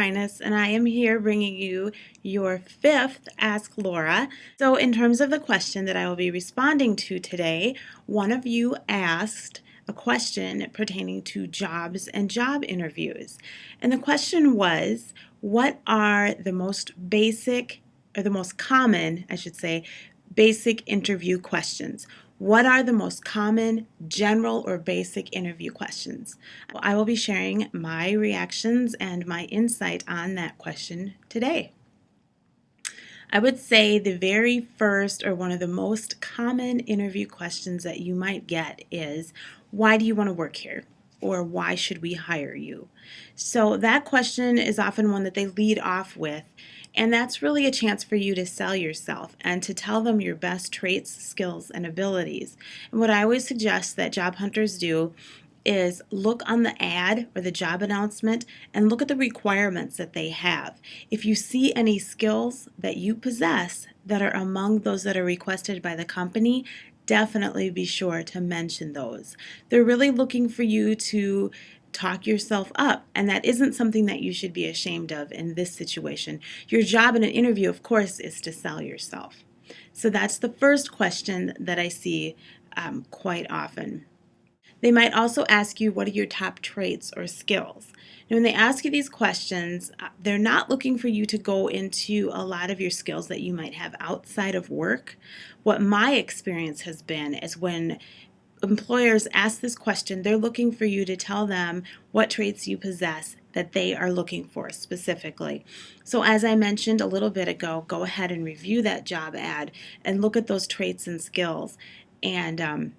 Aquinas, and I am here bringing you your fifth Ask Laura. So, in terms of the question that I will be responding to today, one of you asked a question pertaining to jobs and job interviews. And the question was, what are the most basic, or the most common, I should say, basic interview questions? What are the most common general or basic interview questions? I will be sharing my reactions and my insight on that question today. I would say the very first or one of the most common interview questions that you might get is, why do you want to work here? Or why should we hire you? So that question is often one that they lead off with, and that's really a chance for you to sell yourself and to tell them your best traits, skills, and abilities. And what I always suggest that job hunters do is look on the ad or the job announcement and look at the requirements that they have. If you see any skills that you possess that are among those that are requested by the company, definitely be sure to mention those. They're really looking for you to talk yourself up, and that isn't something that you should be ashamed of in this situation. Your job in an interview, of course, is to sell yourself. So that's the first question that I see quite often. They might also ask you, what are your top traits or skills? Now, when they ask you these questions, they're not looking for you to go into a lot of your skills that you might have outside of work. What my experience has been is when employers ask this question, they're looking for you to tell them what traits you possess that they are looking for specifically. So as I mentioned a little bit ago, go ahead and review that job ad and look at those traits and skills. And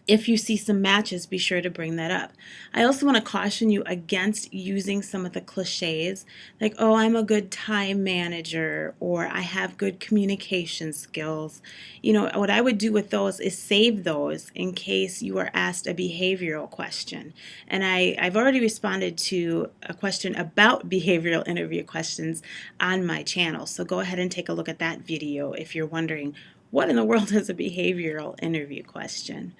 if you see some matches, be sure to bring that up. I also want to caution you against using some of the cliches like, oh, I'm a good time manager, or I have good communication skills. What I would do with those is save those in case you are asked a behavioral question. And I've already responded to a question about behavioral interview questions on my channel. So go ahead and take a look at that video if you're wondering, what in the world is a behavioral interview question?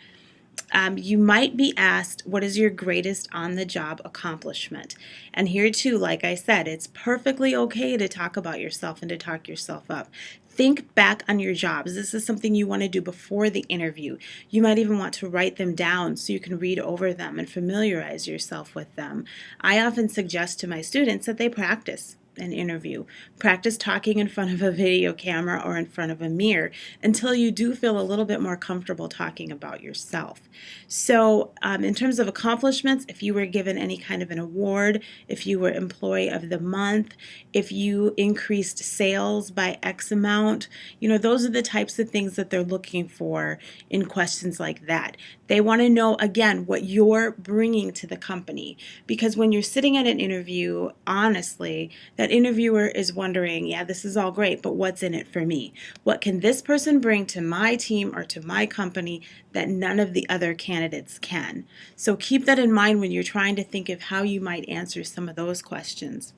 You might be asked, what is your greatest on-the-job accomplishment? And here too, like I said, it's perfectly okay to talk about yourself and to talk yourself up. Think back on your jobs. This is something you want to do before the interview. You might even want to write them down so you can read over them and familiarize yourself with them. I often suggest to my students that they practice an interview. Practice talking in front of a video camera or in front of a mirror until you do feel a little bit more comfortable talking about yourself. So in terms of accomplishments, if you were given any kind of an award, if you were Employee of the Month, if you increased sales by X amount, those are the types of things that they're looking for in questions like that. They want to know, again, what you're bringing to the company. Because when you're sitting at an interview, honestly, that interviewer is wondering, yeah, this is all great, but what's in it for me? What can this person bring to my team or to my company that none of the other candidates can? So keep that in mind when you're trying to think of how you might answer some of those questions.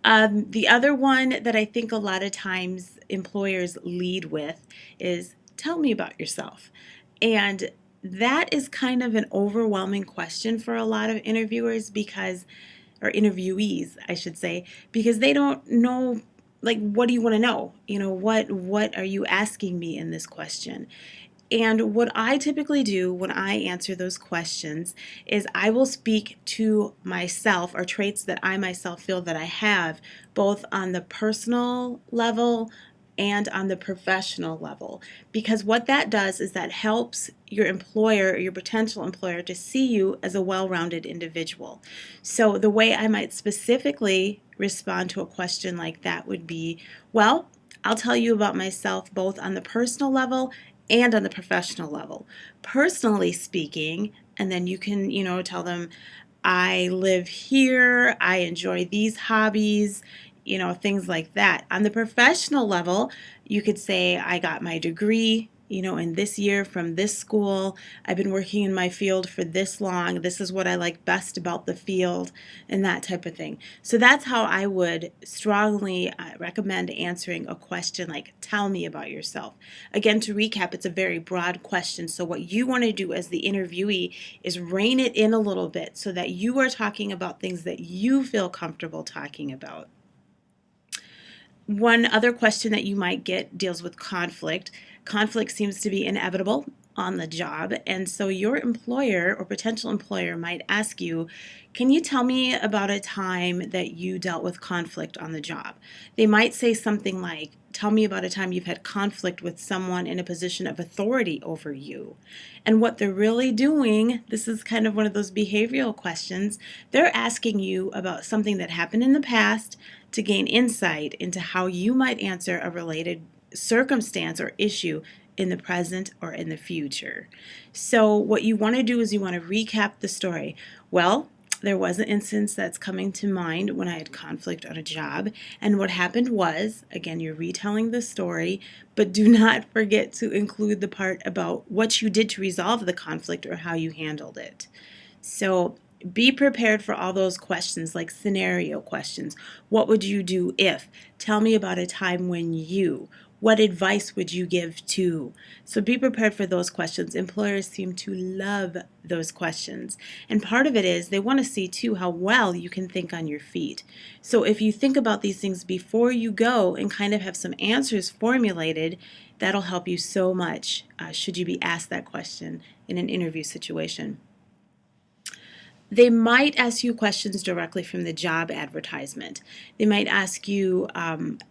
The other one that I think a lot of times employers lead with is, tell me about yourself. And that is kind of an overwhelming question for a lot of interviewers or interviewees, I should say, because they don't know, like, what do you want to know? What are you asking me in this question? And what I typically do when I answer those questions is I will speak to myself, or traits that I myself feel that I have, both on the personal level and on the professional level. Because what that does is that helps your employer or your potential employer to see you as a well-rounded individual. So the way I might specifically respond to a question like that would be, well, I'll tell you about myself both on the personal level and on the professional level. Personally speaking, and then you can, tell them, I live here, I enjoy these hobbies, things like that. On the professional level, you could say, I got my degree in this year from this school, I've been working in my field for this long, this is what I like best about the field, and that type of thing. So that's how I would strongly recommend answering a question like, tell me about yourself. Again, to recap, it's a very broad question. So what you want to do as the interviewee is rein it in a little bit so that you are talking about things that you feel comfortable talking about. One other question that you might get deals with conflict. Conflict seems to be inevitable on the job, and so your employer or potential employer might ask you, can you tell me about a time that you dealt with conflict on the job? They might say something like, tell me about a time you've had conflict with someone in a position of authority over you. And what they're really doing, this is kind of one of those behavioral questions, they're asking you about something that happened in the past to gain insight into how you might answer a related circumstance or issue in the present or in the future. So what you want to do is you want to recap the story. Well, there was an instance that's coming to mind when I had conflict on a job, and what happened was, again, you're retelling the story, but do not forget to include the part about what you did to resolve the conflict or how you handled it. So be prepared for all those questions, like scenario questions. What would you do if? Tell me about a time when you. What advice would you give to? So be prepared for those questions. Employers seem to love those questions. And part of it is they want to see too how well you can think on your feet. So if you think about these things before you go and kind of have some answers formulated, that'll help you so much should you be asked that question in an interview situation. They might ask you questions directly from the job advertisement. They might ask you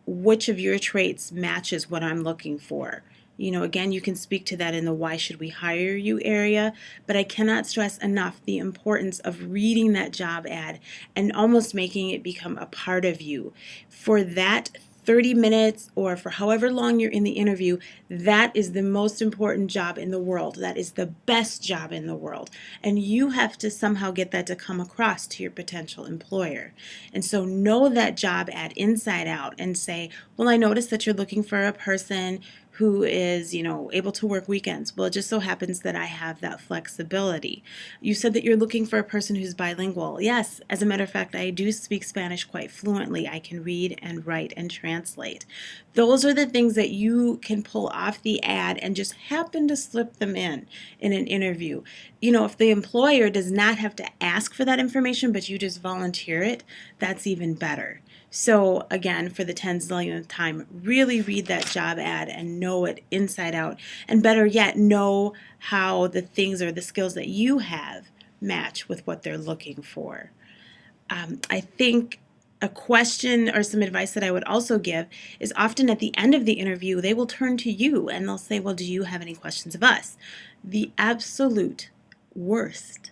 which of your traits matches what I'm looking for. Again, you can speak to that in the why should we hire you area, but I cannot stress enough the importance of reading that job ad and almost making it become a part of you. For that 30 minutes or for however long you're in the interview, that is the most important job in the world. That is the best job in the world. And you have to somehow get that to come across to your potential employer. And so know that job ad inside out and say, well, I noticed that you're looking for a person who is, able to work weekends. Well, it just so happens that I have that flexibility. You said that you're looking for a person who's bilingual. Yes, as a matter of fact, I do speak Spanish quite fluently. I can read and write and translate. Those are the things that you can pull off the ad and just happen to slip them in an interview. If the employer does not have to ask for that information, but you just volunteer it, that's even better. So again, for the 10 zillionth time, really read that job ad and know it inside out. And better yet, know how the things or the skills that you have match with what they're looking for. I think a question or some advice that I would also give is often at the end of the interview, they will turn to you and they'll say, well, do you have any questions of us? The absolute worst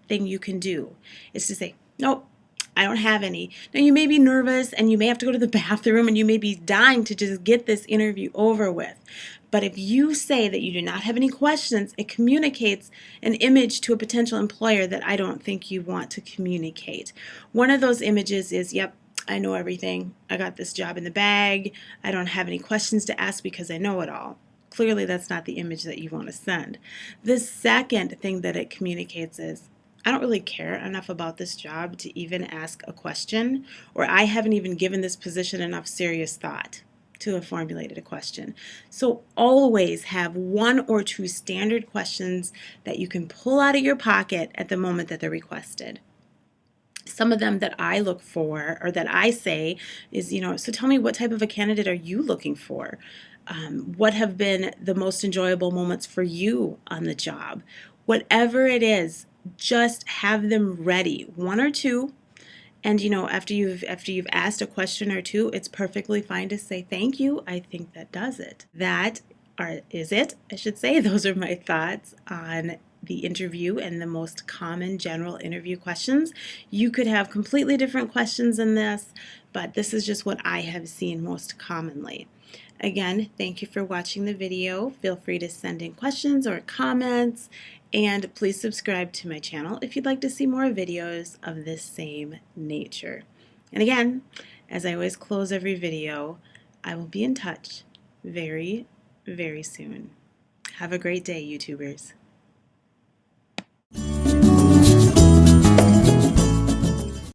thing you can do is to say, nope, I don't have any. Now, you may be nervous and you may have to go to the bathroom and you may be dying to just get this interview over with. But if you say that you do not have any questions, it communicates an image to a potential employer that I don't think you want to communicate. One of those images is, yep, I know everything. I got this job in the bag. I don't have any questions to ask because I know it all. Clearly, that's not the image that you want to send. The second thing that it communicates is, I don't really care enough about this job to even ask a question, or I haven't even given this position enough serious thought to have formulated a question. So always have one or two standard questions that you can pull out of your pocket at the moment that they're requested. Some of them that I look for or that I say is, so tell me, what type of a candidate are you looking for? What have been the most enjoyable moments for you on the job? Whatever it is, just have them ready, one or two. And after you've asked a question or two, it's perfectly fine to say thank you. I think that does it. Is it, I should say. Those are my thoughts on the interview and the most common general interview questions. You could have completely different questions in this, but this is just what I have seen most commonly. Again, thank you for watching the video. Feel free to send in questions or comments, and please subscribe to my channel if you'd like to see more videos of this same nature. And again, as I always close every video, I will be in touch very, very soon. Have a great day, YouTubers.